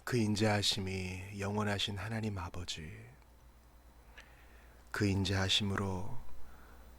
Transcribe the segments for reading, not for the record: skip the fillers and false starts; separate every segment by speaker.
Speaker 1: 그 인자하심이 영원하신 하나님 아버지, 그 인자하심으로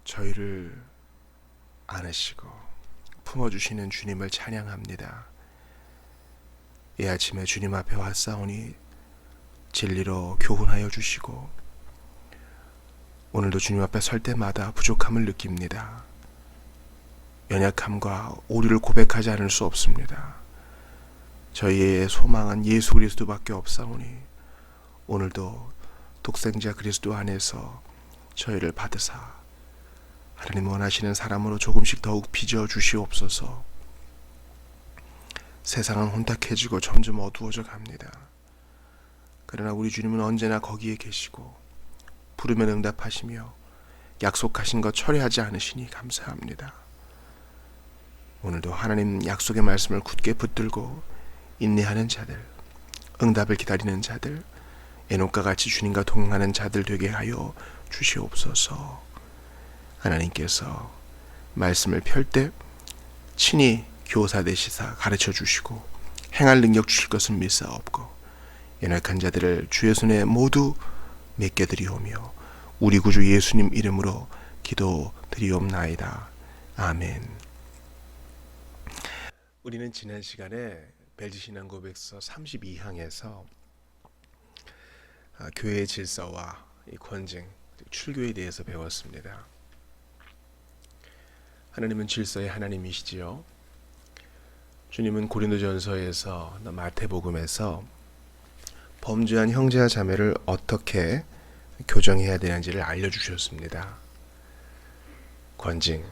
Speaker 1: 저희를 안으시고 품어주시는 주님을 찬양합니다. 이 아침에 주님 앞에 왔사오니 진리로 교훈하여 주시고, 오늘도 주님 앞에 설 때마다 부족함을 느낍니다. 연약함과 오류를 고백하지 않을 수 없습니다. 저희의 소망은 예수 그리스도밖에 없사오니 오늘도 독생자 그리스도 안에서 저희를 받으사 하나님 원하시는 사람으로 조금씩 더욱 빚어 주시옵소서. 세상은 혼탁해지고 점점 어두워져 갑니다. 그러나 우리 주님은 언제나 거기에 계시고 부르면 응답하시며 약속하신 것 철회하지 않으시니 감사합니다. 오늘도 하나님 약속의 말씀을 굳게 붙들고 인내하는 자들, 응답을 기다리는 자들, 에녹과 같이 주님과 동행하는 자들 되게 하여 주시옵소서. 하나님께서 말씀을 펼 때 친히 교사 되시사 가르쳐 주시고 행할 능력 주실 것을 믿사옵고, 연약한 자들을 주의 손에 모두 맡겨드리오며 우리 구주 예수님 이름으로 기도드리옵나이다. 아멘. 우리는 지난 시간에 벨지신앙 고백서 32항에서 교회의 질서와 권징, 출교에 대해서 배웠습니다. 하나님은 질서의 하나님이시지요. 주님은 고린도전서에서 마태복음에서 범죄한 형제와 자매를 어떻게 교정해야 되는지를 알려주셨습니다. 권징,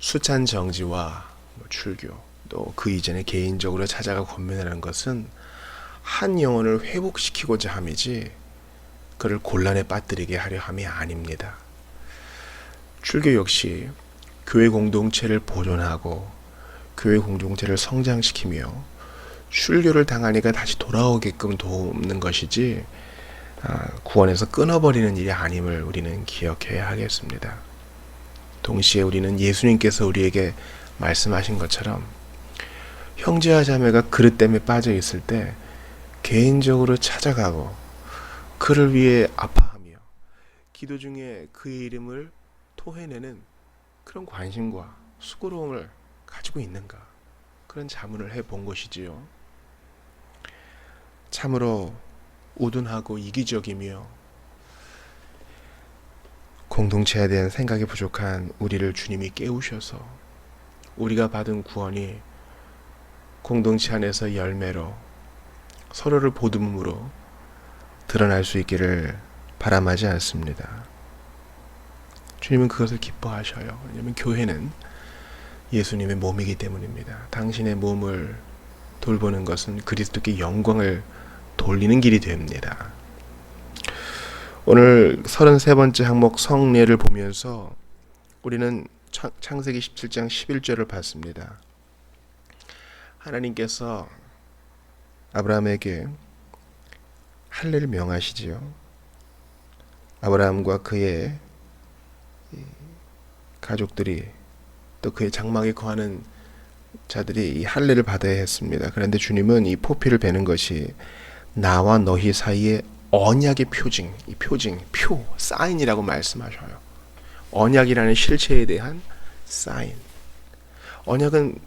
Speaker 1: 수찬 정지와 출교, 또 그 이전에 개인적으로 찾아가 권면하는 것은 한 영혼을 회복시키고자 함이지 그를 곤란에 빠뜨리게 하려 함이 아닙니다. 출교 역시 교회 공동체를 보존하고 교회 공동체를 성장시키며 출교를 당한 이가 다시 돌아오게끔 돕는 것이지 구원에서 끊어버리는 일이 아님을 우리는 기억해야 하겠습니다. 동시에 우리는 예수님께서 우리에게 말씀하신 것처럼 형제와 자매가 그릇 때문에 빠져 있을 때 개인적으로 찾아가고 그를 위해 아파하며 기도 중에 그의 이름을 토해내는 그런 관심과 수고로움을 가지고 있는가, 그런 자문을 해본 것이지요. 참으로 우둔하고 이기적이며 공동체에 대한 생각이 부족한 우리를 주님이 깨우셔서 우리가 받은 구원이 공동체 안에서 열매로 서로를 보듬음으로 드러날 수 있기를 바람하지 않습니다. 주님은 그것을 기뻐하셔요. 왜냐하면 교회는 예수님의 몸이기 때문입니다. 당신의 몸을 돌보는 것은 그리스도께 영광을 돌리는 길이 됩니다. 오늘 33번째 항목 성례를 보면서 우리는 창세기 17장 11절을 봤습니다. 하나님께서 아브라함에게 할례를 명하시지요. 아브라함과 그의 가족들이 또 그의 장막에 거하는 자들이 이 할례를 받아야 했습니다. 그런데 주님은 이 포피를 베는 것이 나와 너희 사이에 언약의 표징, 이 표징, 사인이라고 말씀하셔요. 언약이라는 실체에 대한 사인. 언약은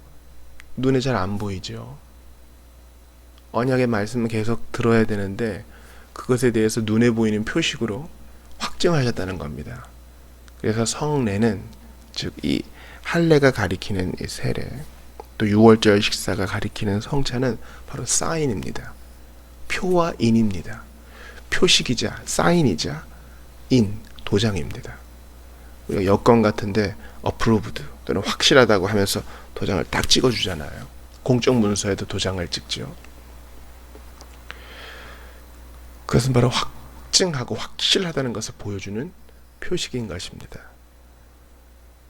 Speaker 1: 눈에 잘 안 보이죠. 언약의 말씀은 계속 들어야 되는데 그것에 대해서 눈에 보이는 표식으로 확증하셨다는 겁니다. 그래서 성례는, 즉 이 할례가 가리키는 이 세례, 또 유월절 식사가 가리키는 성찬은 바로 사인입니다. 표와 인입니다. 표식이자 사인이자 인, 도장입니다. 우리가 여권 같은데 approved 또는 확실하다고 하면서 도장을 딱 찍어주잖아요. 공적 문서에도 도장을 찍죠. 그것은 바로 확증하고 확실하다는 것을 보여주는 표식인 것입니다.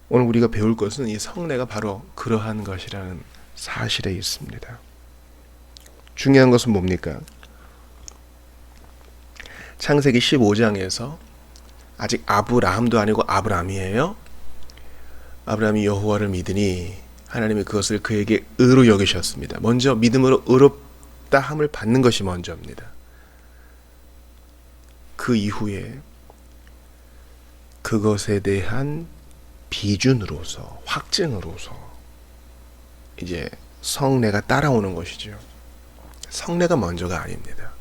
Speaker 1: 오늘 우리가 배울 것은 이 성례가 바로 그러한 것이라는 사실에 있습니다. 중요한 것은 뭡니까? 창세기 15장에서 아직 아브라함도 아니고 아브람이에요. 아브라함이 여호와를 믿으니 하나님이 그것을 그에게 의로 여기셨습니다. 먼저 믿음으로 받았다 함을 받는 것이 먼저입니다. 그 이후에 그것에 대한 비준으로서, 확증으로서 이제 성례가 따라오는 것이죠. 성례가 먼저가 아닙니다.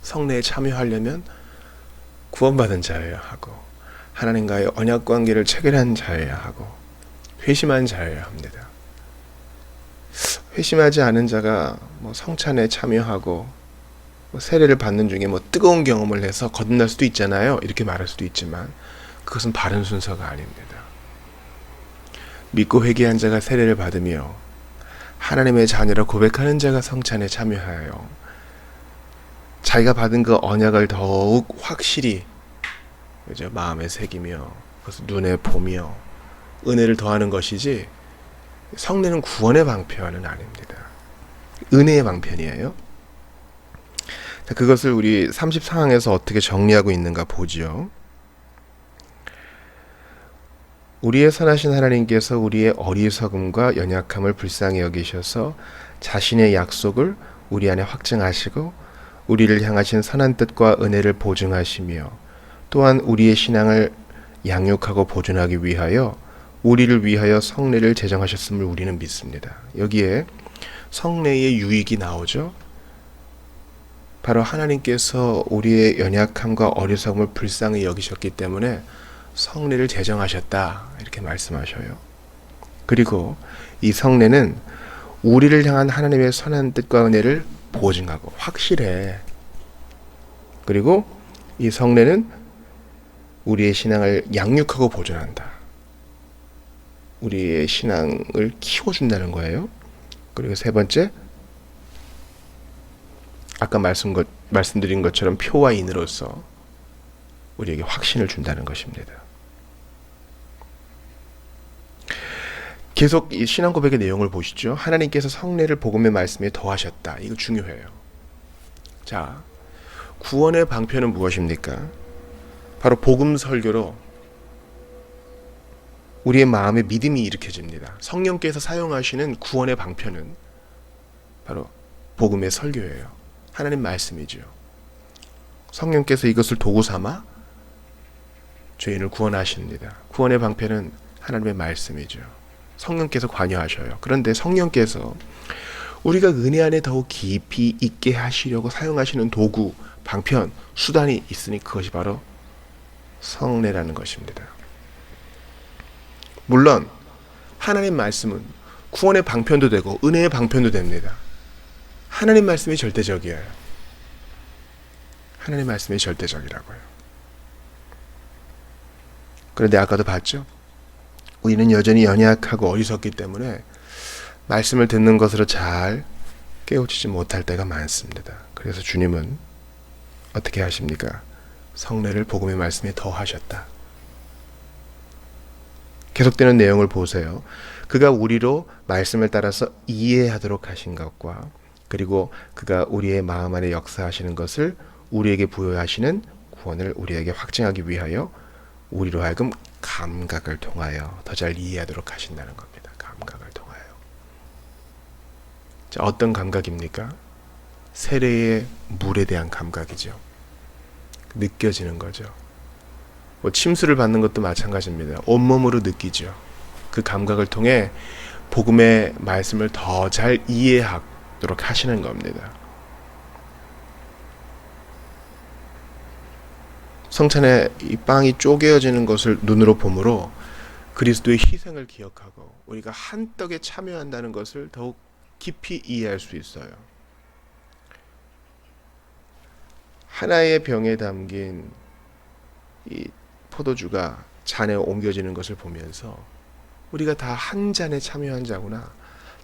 Speaker 1: 성례에 참여하려면 구원받은 자여야 하고 하나님과의 언약 관계를 체결한 자여야 하고 회심한 자여야 합니다. 회심하지 않은 자가 성찬에 참여하고 세례를 받는 중에 뜨거운 경험을 해서 거듭날 수도 있잖아요. 이렇게 말할 수도 있지만 그것은 바른 순서가 아닙니다. 믿고 회개한 자가 세례를 받으며 하나님의 자녀라 고백하는 자가 성찬에 참여하여 자기가 받은 그 언약을 더욱 확실히 마음에 새기며 그것을 눈에 보며 은혜를 더하는 것이지, 성례는 구원의 방편은 아닙니다. 은혜의 방편이에요. 자, 그것을 우리 34항에서 어떻게 정리하고 있는가 보지요. 우리의 선하신 하나님께서 우리의 어리석음과 연약함을 불쌍히 여기셔서 자신의 약속을 우리 안에 확증하시고 우리를 향하신 선한 뜻과 은혜를 보증하시며 또한 우리의 신앙을 양육하고 보존하기 위하여 우리를 위하여 성례를 제정하셨음을 우리는 믿습니다. 여기에 성례의 유익이 나오죠. 바로 하나님께서 우리의 연약함과 어리석음을 불쌍히 여기셨기 때문에 성례를 제정하셨다, 이렇게 말씀하셔요. 그리고 이 성례는 우리를 향한 하나님의 선한 뜻과 은혜를 보증하고 확실해. 그리고 이 성례는 우리의 신앙을 양육하고 보존한다. 우리의 신앙을 키워준다는 거예요. 그리고 세 번째, 아까 말씀드린 것처럼 표와 인으로서 우리에게 확신을 준다는 것입니다. 계속 이 신앙 고백의 내용을 보시죠. 하나님께서 성례를 복음의 말씀에 더하셨다. 이거 중요해요. 자, 구원의 방편은 무엇입니까? 바로 복음 설교로 우리의 마음에 믿음이 일으켜집니다. 성령께서 사용하시는 구원의 방편은 바로 복음의 설교예요. 하나님 말씀이죠. 성령께서 이것을 도구 삼아 죄인을 구원하십니다. 구원의 방편은 하나님의 말씀이죠. 성령께서 관여하셔요. 그런데 성령께서 우리가 은혜 안에 더욱 깊이 있게 하시려고 사용하시는 도구, 방편, 수단이 있으니 그것이 바로 성례라는 것입니다. 물론 하나님 말씀은 구원의 방편도 되고 은혜의 방편도 됩니다. 하나님 말씀이 절대적이에요. 하나님 말씀이 절대적이라고요. 그런데 아까도 봤죠? 우리는 여전히 연약하고 어리석기 때문에 말씀을 듣는 것으로 잘 깨우치지 못할 때가 많습니다. 그래서 주님은 어떻게 하십니까? 성례를 복음의 말씀에 더하셨다. 계속되는 내용을 보세요. 그가 우리로 말씀을 따라서 이해하도록 하신 것과 그리고 그가 우리의 마음 안에 역사하시는 것을 우리에게 부여하시는 구원을 우리에게 확증하기 위하여 우리로 하여금 감각을 통하여 더 잘 이해하도록 하신다는 겁니다. 감각을 통하여. 자, 어떤 감각입니까? 세례의 물에 대한 감각이죠. 느껴지는 거죠. 침수를 받는 것도 마찬가지입니다. 온몸으로 느끼죠. 그 감각을 통해 복음의 말씀을 더 잘 이해하도록 하시는 겁니다. 성찬에 이 빵이 쪼개어지는 것을 눈으로 보므로 그리스도의 희생을 기억하고 우리가 한 떡에 참여한다는 것을 더욱 깊이 이해할 수 있어요. 하나의 병에 담긴 이 포도주가 잔에 옮겨지는 것을 보면서 우리가 다 한 잔에 참여한 자구나,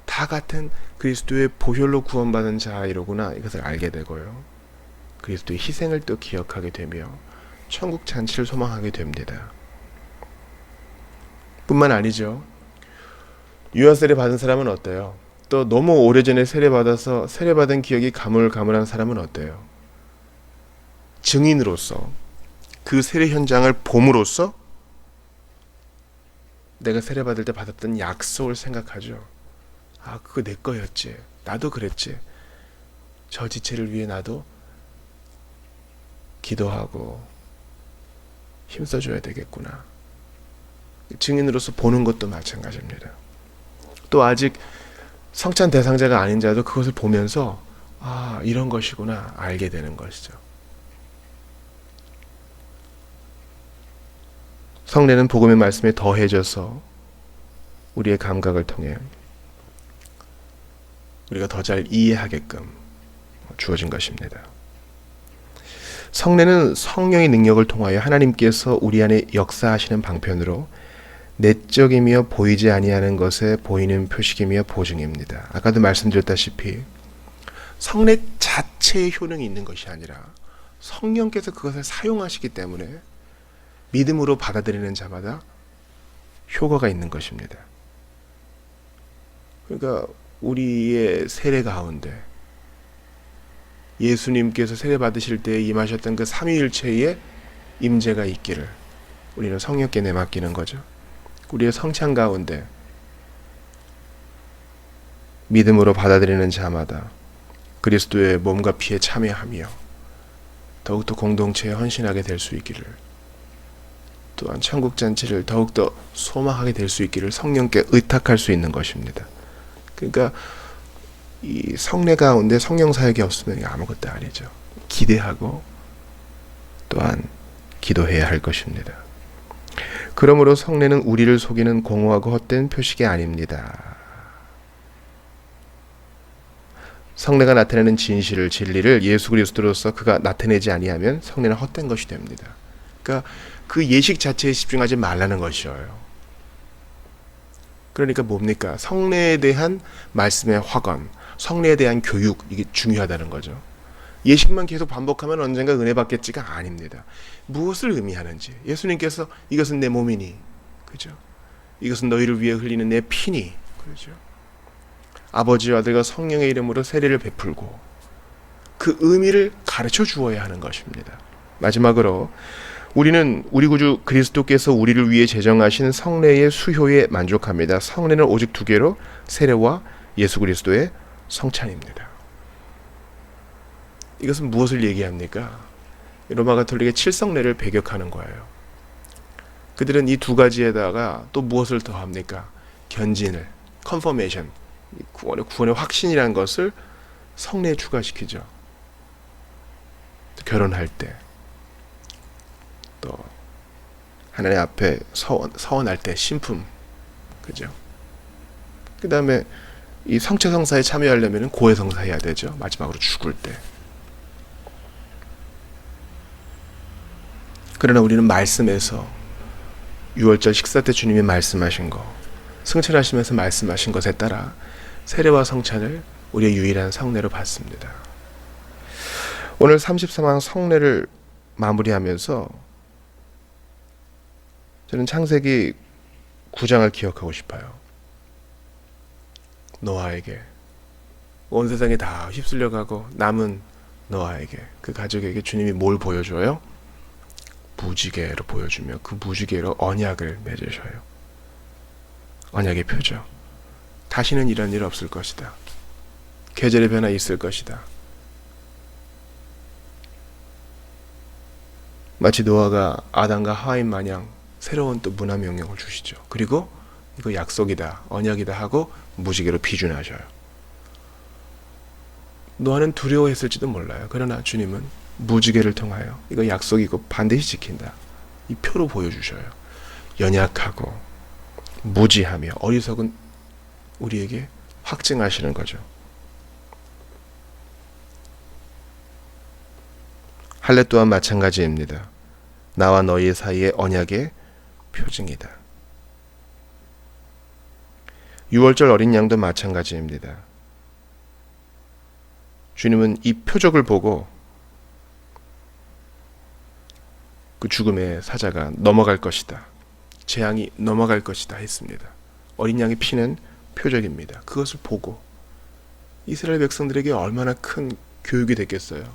Speaker 1: 다 같은 그리스도의 보혈로 구원받은 자이로구나, 이것을 알게 되고요. 그리스도의 희생을 또 기억하게 되며 천국 잔치를 소망하게 됩니다. 뿐만 아니죠. 유아 세례 받은 사람은 어때요? 또 너무 오래전에 세례 받아서 세례 받은 기억이 가물가물한 사람은 어때요? 증인으로서 그 세례 현장을 봄으로써 내가 세례 받을 때 받았던 약속을 생각하죠. 아, 그거 내 거였지. 나도 그랬지. 저 지체를 위해 나도 기도하고 힘써줘야 되겠구나. 증인으로서 보는 것도 마찬가지입니다. 또 아직 성찬 대상자가 아닌 자도 그것을 보면서 아, 이런 것이구나 알게 되는 것이죠. 성례는 복음의 말씀에 더해져서 우리의 감각을 통해 우리가 더 잘 이해하게끔 주어진 것입니다. 성례는 성령의 능력을 통하여 하나님께서 우리 안에 역사하시는 방편으로 내적이며 보이지 아니하는 것에 보이는 표식이며 보증입니다. 아까도 말씀드렸다시피 성례 자체의 효능이 있는 것이 아니라 성령께서 그것을 사용하시기 때문에 믿음으로 받아들이는 자마다 효과가 있는 것입니다. 그러니까 우리의 세례 가운데 예수님께서 세례 받으실 때 임하셨던 그 삼위일체의 임재가 있기를 우리는 성령께 내맡기는 거죠. 우리의 성찬 가운데 믿음으로 받아들이는 자마다 그리스도의 몸과 피에 참여하며 더욱더 공동체에 헌신하게 될 수 있기를, 또한 천국잔치를 더욱더 소망하게 될 수 있기를 성령께 의탁할 수 있는 것입니다. 그러니까 이 성례 가운데 성령 사역이 없으면 아무것도 아니죠. 기대하고 또한 기도해야 할 것입니다. 그러므로 성례는 우리를 속이는 공허하고 헛된 표식이 아닙니다. 성례가 나타내는 진실을, 진리를 예수 그리스도로서 그가 나타내지 아니하면 성례는 헛된 것이 됩니다. 그러니까 그 예식 자체에 집중하지 말라는 것이에요. 그러니까 뭡니까? 성례에 대한 말씀의 확언, 성례에 대한 교육, 이게 중요하다는 거죠. 예식만 계속 반복하면 언젠가 은혜 받겠지가 아닙니다. 무엇을 의미하는지, 예수님께서 이것은 내 몸이니, 그죠? 이것은 너희를 위해 흘리는 내 피니, 그죠? 아버지와 아들과 성령의 이름으로 세례를 베풀고 그 의미를 가르쳐 주어야 하는 것입니다. 마지막으로 우리는 우리 구주 그리스도께서 우리를 위해 제정하신 성례의 수효에 만족합니다. 성례는 오직 두 개로 세례와 예수 그리스도의 성찬입니다. 이것은 무엇을 얘기합니까? 로마 가톨릭의 칠성례를 배격하는 거예요. 그들은 이 두 가지에다가 또 무엇을 더합니까? 견진을, 컨퍼메이션, 구원의 확신이라는 것을 성례에 추가시키죠. 결혼할 때, 또 하나님 앞에 서원할 때 신품, 그죠? 그 다음에 이 성체성사에 참여하려면 고해성사 해야 되죠. 마지막으로 죽을 때. 그러나 우리는 말씀에서 6월절 식사 때 주님이 말씀하신 거, 승천하시면서 말씀하신 것에 따라 세례와 성찬을 우리의 유일한 성례로 받습니다. 오늘 33항 성례를 마무리하면서 저는 창세기 9장을 기억하고 싶어요. 노아에게 온 세상에 다 휩쓸려가고 남은 노아에게, 그 가족에게 주님이 뭘 보여줘요? 무지개로 보여주며 그 무지개로 언약을 맺으셔요. 언약의 표죠. 다시는 이런 일 없을 것이다. 계절의 변화 있을 것이다. 마치 노아가 아담과 하와인 마냥 새로운 또 문화 명령을 주시죠. 그리고 이거 약속이다, 언약이다 하고 무지개로 비준하셔요. 노아는 두려워했을지도 몰라요. 그러나 주님은 무지개를 통하여 이거 약속이고 반드시 지킨다, 이 표로 보여주셔요. 연약하고 무지하며 어리석은 우리에게 확증하시는 거죠. 할례 또한 마찬가지입니다. 나와 너희 사이의 언약의 표징이다. 유월절 어린 양도 마찬가지입니다. 주님은 이 표적을 보고 그 죽음의 사자가 넘어갈 것이다, 재앙이 넘어갈 것이다 했습니다. 어린 양의 피는 표적입니다. 그것을 보고 이스라엘 백성들에게 얼마나 큰 교육이 됐겠어요.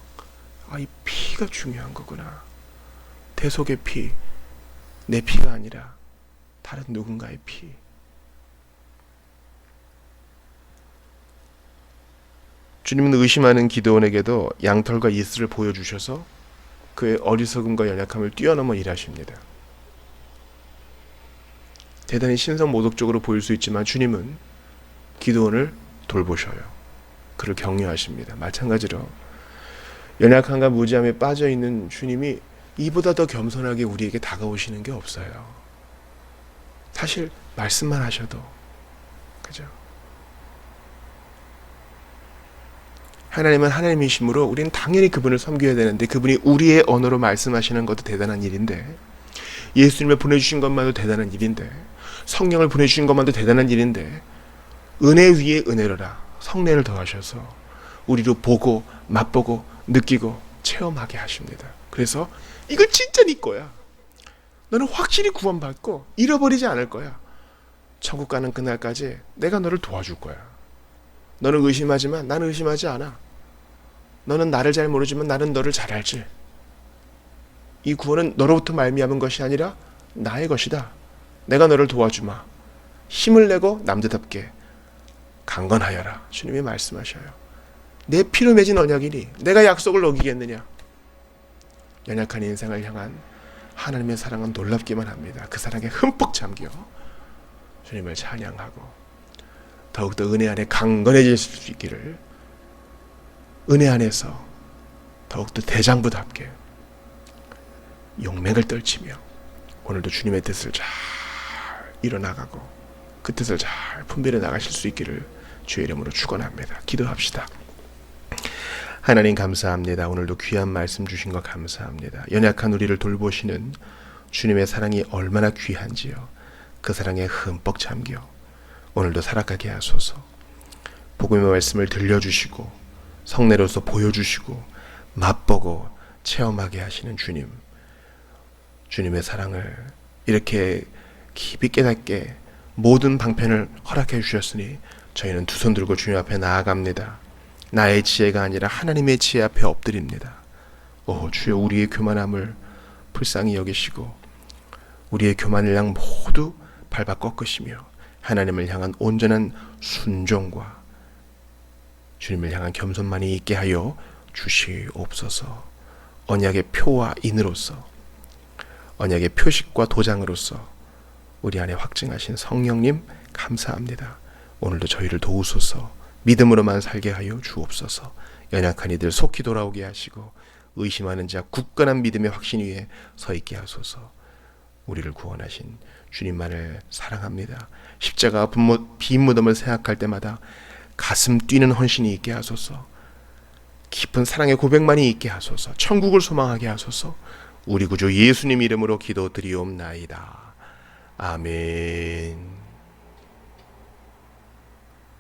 Speaker 1: 아, 이 피가 중요한 거구나. 대속의 피, 내 피가 아니라 다른 누군가의 피. 주님은 의심하는 기드온에게도 양털과 이슬을 보여주셔서 그의 어리석음과 연약함을 뛰어넘어 일하십니다. 대단히 신성모독적으로 보일 수 있지만 주님은 기드온을 돌보셔요. 그를 격려하십니다. 마찬가지로 연약함과 무지함에 빠져있는 주님이 이보다 더 겸손하게 우리에게 다가오시는 게 없어요. 사실 말씀만 하셔도, 그죠? 하나님은 하나님이시므로 우리는 당연히 그분을 섬겨야 되는데, 그분이 우리의 언어로 말씀하시는 것도 대단한 일인데, 예수님을 보내주신 것만도 대단한 일인데, 성령을 보내주신 것만도 대단한 일인데, 은혜 위에 은혜로라 성례를 더하셔서 우리로 보고 맛보고 느끼고 체험하게 하십니다. 그래서 이거 진짜 네 거야. 너는 확실히 구원받고 잃어버리지 않을 거야. 천국 가는 그날까지 내가 너를 도와줄 거야. 너는 의심하지만 나는 의심하지 않아. 너는 나를 잘 모르지만 나는 너를 잘 알지. 이 구원은 너로부터 말미암은 것이 아니라 나의 것이다. 내가 너를 도와주마. 힘을 내고 남자답게 강건하여라. 주님이 말씀하셔요. 내 피로 맺은 언약이니 내가 약속을 어기겠느냐. 연약한 인생을 향한 하나님의 사랑은 놀랍기만 합니다. 그 사랑에 흠뻑 잠겨 주님을 찬양하고 더욱더 은혜 안에 강건해질 수 있기를, 은혜 안에서 더욱더 대장부답게 용맹을 떨치며 오늘도 주님의 뜻을 잘 이뤄나가고 그 뜻을 잘 분별해 나가실 수 있기를 주의 이름으로 축원합니다. 기도합시다. 하나님 감사합니다. 오늘도 귀한 말씀 주신 것 감사합니다. 연약한 우리를 돌보시는 주님의 사랑이 얼마나 귀한지요. 그 사랑에 흠뻑 잠겨 오늘도 살아가게 하소서. 복음의 말씀을 들려주시고 성례로서 보여주시고 맛보고 체험하게 하시는 주님, 주님의 사랑을 이렇게 깊이 깨닫게 모든 방편을 허락해 주셨으니 저희는 두 손 들고 주님 앞에 나아갑니다. 나의 지혜가 아니라 하나님의 지혜 앞에 엎드립니다. 오 주여, 우리의 교만함을 불쌍히 여기시고 우리의 교만을 양 모두 밟아 꺾으시며 하나님을 향한 온전한 순종과 주님을 향한 겸손만이 있게 하여 주시옵소서. 언약의 표와 인으로서, 언약의 표식과 도장으로서 우리 안에 확증하신 성령님 감사합니다. 오늘도 저희를 도우소서. 믿음으로만 살게 하여 주옵소서. 연약한 이들 속히 돌아오게 하시고 의심하는 자 굳건한 믿음의 확신 위에 서 있게 하소서. 우리를 구원하신 주님만을 사랑합니다. 십자가 빈 무덤을 생각할 때마다 가슴 뛰는 헌신이 있게 하소서. 깊은 사랑의 고백만이 있게 하소서. 천국을 소망하게 하소서. 우리 구주 예수님 이름으로 기도드리옵나이다. 아멘.